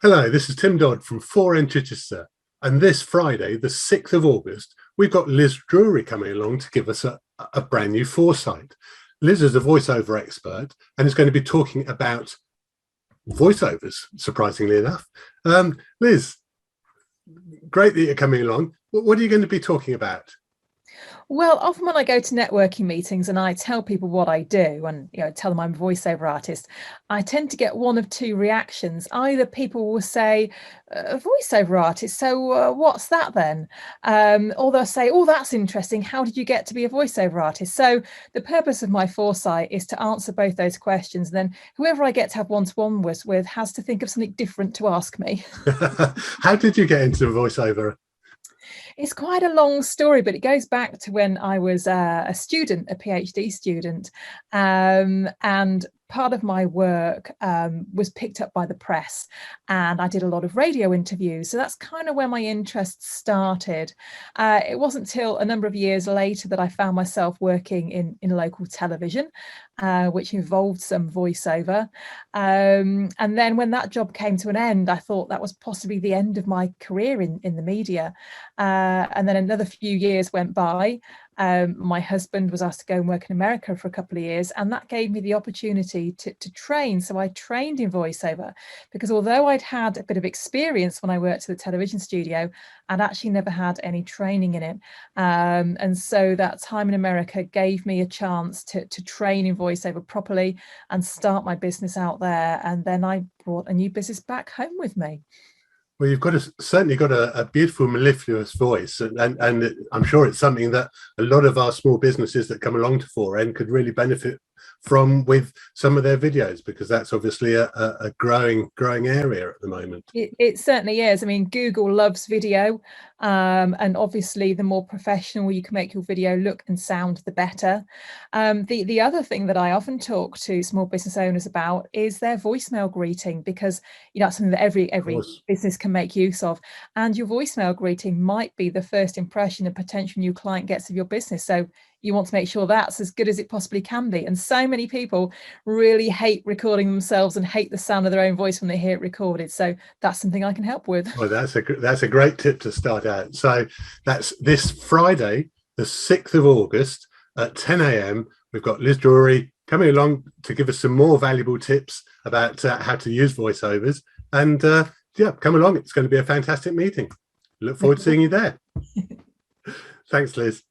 Hello, this is Tim Dodd from 4N Chichester, and this Friday, the 6th of August, we've got Liz Drury coming along to give us a brand new foresight. Liz is a voiceover expert and is going to be talking about voiceovers, surprisingly enough. Liz, great that you're coming along. What are you going to be talking about? Well, often when I go to networking meetings and I tell people what I do and tell them I'm a voiceover artist, I tend to get one of two reactions. Either people will say, a voiceover artist, so what's that then? Or they'll say, oh, that's interesting. How did you get to be a voiceover artist? So the purpose of my foresight is to answer both those questions. And then whoever I get to have one-to-one with has to think of something different to ask me. How did you get into voiceover? It's quite a long story, but it goes back to when I was a student, a PhD student, and part of my work was picked up by the press, and I did a lot of radio interviews. So that's kind of where my interest started. It wasn't till a number of years later that I found myself working in local television, which involved some voiceover. And then when that job came to an end, I thought that was possibly the end of my career in the media. And then another few years went by. My husband was asked to go and work in America for a couple of years, and that gave me the opportunity to train. So I trained in voiceover because although I'd had a bit of experience when I worked at the television studio, I'd actually never had any training in it. And so that time in America gave me a chance to train in voiceover properly and start my business out there. And then I brought a new business back home with me. Well, you've certainly got a beautiful, mellifluous voice, and I'm sure it's something that a lot of our small businesses that come along to 4N could really benefit from with some of their videos, because that's obviously a growing area at the moment. It certainly is. I mean, Google loves video, and obviously the more professional you can make your video look and sound, the better. The other thing that I often talk to small business owners about is their voicemail greeting, because that's something that every business can make use of, and your voicemail greeting might be the first impression a potential new client gets of your business. So you want to make sure that's as good as it possibly can be. And so many people really hate recording themselves and hate the sound of their own voice when they hear it recorded. So that's something I can help with. Well, that's a great tip to start out. So that's this Friday, the 6th of August at 10 a.m. We've got Liz Drury coming along to give us some more valuable tips about how to use voiceovers. And yeah, come along. It's going to be a fantastic meeting. Look forward to seeing you there. Thanks, Liz.